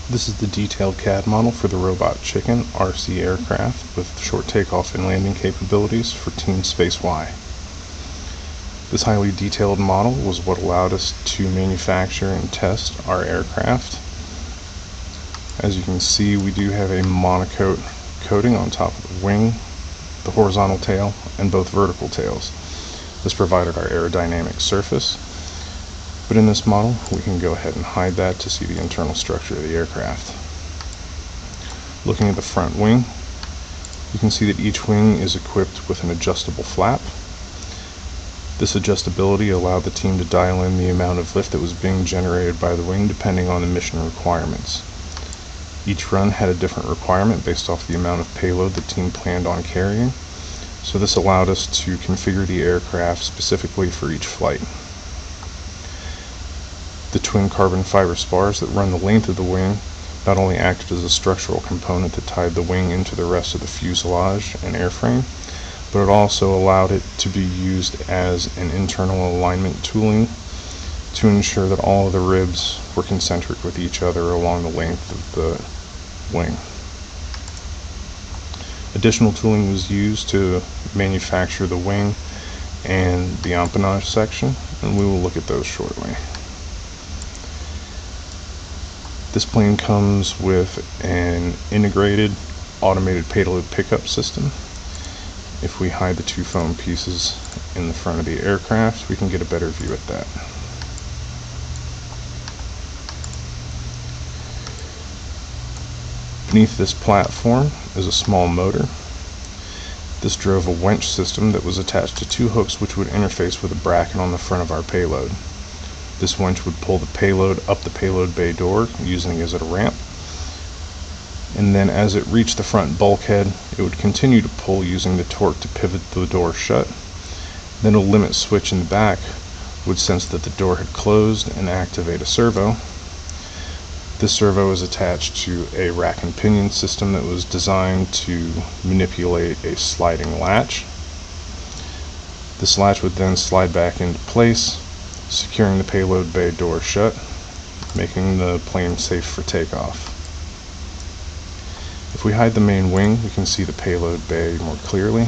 This is the detailed CAD model for the Robot Chicken RC aircraft with short takeoff and landing capabilities for Team SpaceY. This highly detailed model was what allowed us to manufacture and test our aircraft. As you can see, we do have a monocoat coating on top of the wing, the horizontal tail, and both vertical tails. This provided our aerodynamic surface. But in this model, we can go ahead and hide that to see the internal structure of the aircraft. Looking at the front wing, you can see that each wing is equipped with an adjustable flap. This adjustability allowed the team to dial in the amount of lift that was being generated by the wing depending on the mission requirements. Each run had a different requirement based off the amount of payload the team planned on carrying, so this allowed us to configure the aircraft specifically for each flight. The twin carbon fiber spars that run the length of the wing not only acted as a structural component that tied the wing into the rest of the fuselage and airframe, but it also allowed it to be used as an internal alignment tooling to ensure that all of the ribs were concentric with each other along the length of the wing. Additional tooling was used to manufacture the wing and the empennage section, and we will look at those shortly. This plane comes with an integrated automated payload pickup system. If we hide the two foam pieces in the front of the aircraft, we can get a better view at that. Beneath this platform is a small motor. This drove a winch system that was attached to two hooks which would interface with a bracket on the front of our payload. This winch would pull the payload up the payload bay door, using it as a ramp, and then as it reached the front bulkhead, it would continue to pull using the torque to pivot the door shut. Then a limit switch in the back would sense that the door had closed and activate a servo. This servo is attached to a rack and pinion system that was designed to manipulate a sliding latch. This latch would then slide back into place, securing the payload bay door shut, making the plane safe for takeoff. If we hide the main wing, we can see the payload bay more clearly.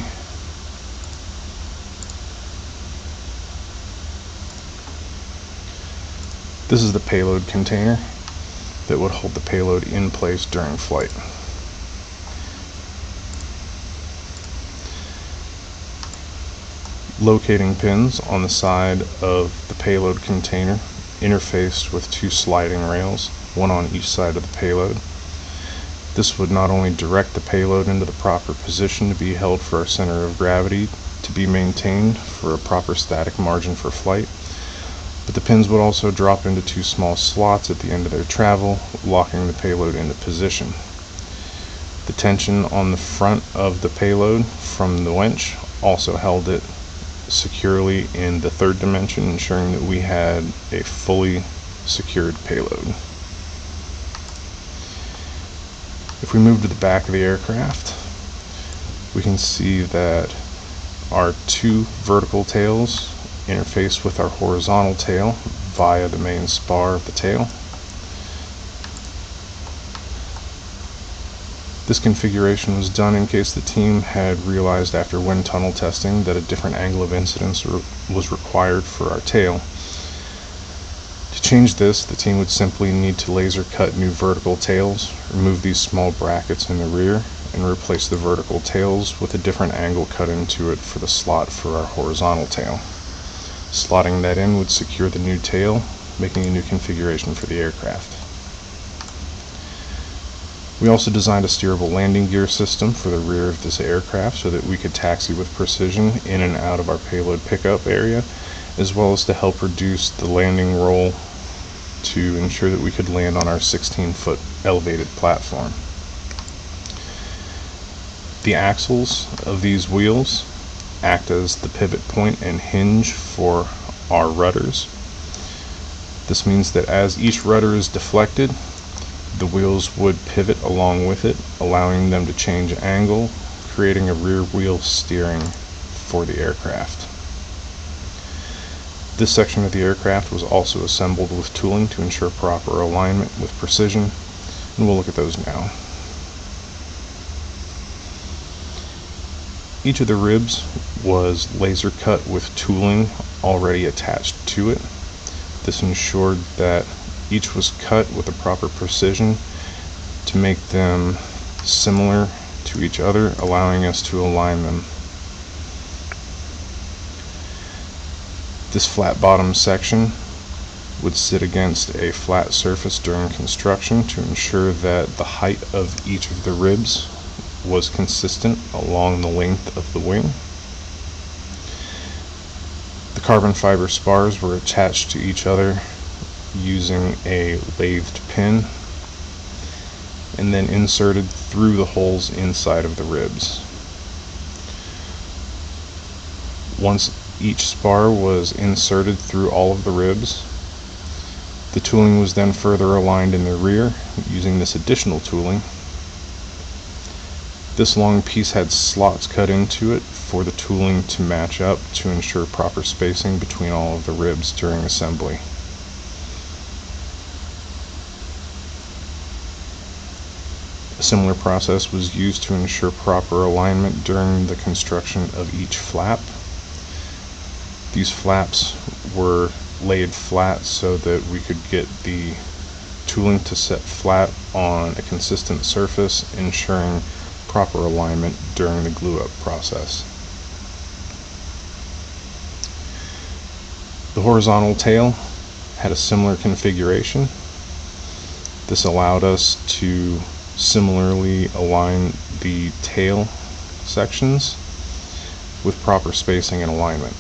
This is the payload container that would hold the payload in place during flight. Locating pins on the side of the payload container interfaced with two sliding rails, one on each side of the payload. This would not only direct the payload into the proper position to be held for our center of gravity to be maintained for a proper static margin for flight, but the pins would also drop into two small slots at the end of their travel, locking the payload into position. The tension on the front of the payload from the winch also held it securely in the third dimension, ensuring that we had a fully secured payload. If we move to the back of the aircraft, we can see that our two vertical tails interface with our horizontal tail via the main spar of the tail. This configuration was done in case the team had realized after wind tunnel testing that a different angle of incidence was required for our tail. To change this, the team would simply need to laser cut new vertical tails, remove these small brackets in the rear, and replace the vertical tails with a different angle cut into it for the slot for our horizontal tail. Slotting that in would secure the new tail, making a new configuration for the aircraft. We also designed a steerable landing gear system for the rear of this aircraft so that we could taxi with precision in and out of our payload pickup area, as well as to help reduce the landing roll to ensure that we could land on our 16-foot elevated platform. The axles of these wheels act as the pivot point and hinge for our rudders. This means that as each rudder is deflected, the wheels would pivot along with it, allowing them to change angle, creating a rear wheel steering for the aircraft. This section of the aircraft was also assembled with tooling to ensure proper alignment with precision, and we'll look at those now. Each of the ribs was laser cut with tooling already attached to it. This ensured that each was cut with the proper precision to make them similar to each other, allowing us to align them. This flat bottom section would sit against a flat surface during construction to ensure that the height of each of the ribs was consistent along the length of the wing. The carbon fiber spars were attached to each other using a lathed pin and then inserted through the holes inside of the ribs. Once each spar was inserted through all of the ribs, the tooling was then further aligned in the rear using this additional tooling. This long piece had slots cut into it for the tooling to match up to ensure proper spacing between all of the ribs during assembly. A similar process was used to ensure proper alignment during the construction of each flap. These flaps were laid flat so that we could get the tooling to set flat on a consistent surface, ensuring proper alignment during the glue-up process. The horizontal tail had a similar configuration. This allowed us to similarly align the tail sections with proper spacing and alignment.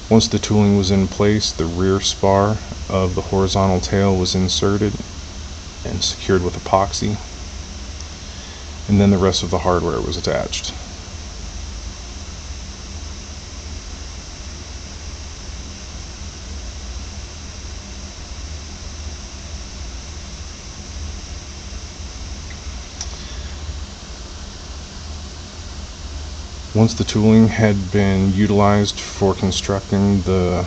Once the tooling was in place, the rear spar of the horizontal tail was inserted and secured with epoxy, and then the rest of the hardware was attached. Once the tooling had been utilized for constructing the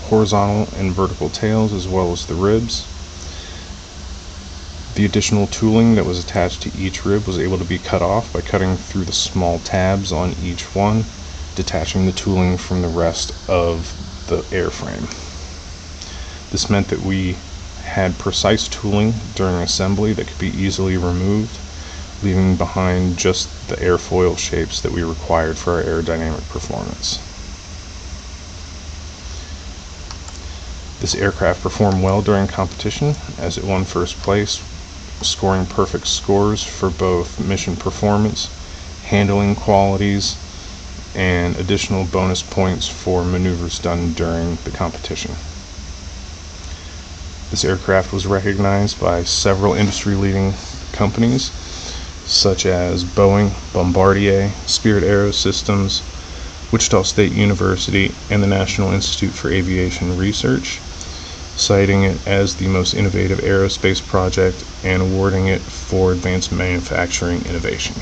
horizontal and vertical tails as well as the ribs, the additional tooling that was attached to each rib was able to be cut off by cutting through the small tabs on each one, detaching the tooling from the rest of the airframe. This meant that we had precise tooling during assembly that could be easily removed, leaving behind just the airfoil shapes that we required for our aerodynamic performance. This aircraft performed well during competition as it won first place, scoring perfect scores for both mission performance, handling qualities, and additional bonus points for maneuvers done during the competition. This aircraft was recognized by several industry-leading companies such as Boeing, Bombardier, Spirit Aerosystems, Wichita State University, and the National Institute for Aviation Research, citing it as the most innovative aerospace project and awarding it for advanced manufacturing innovation.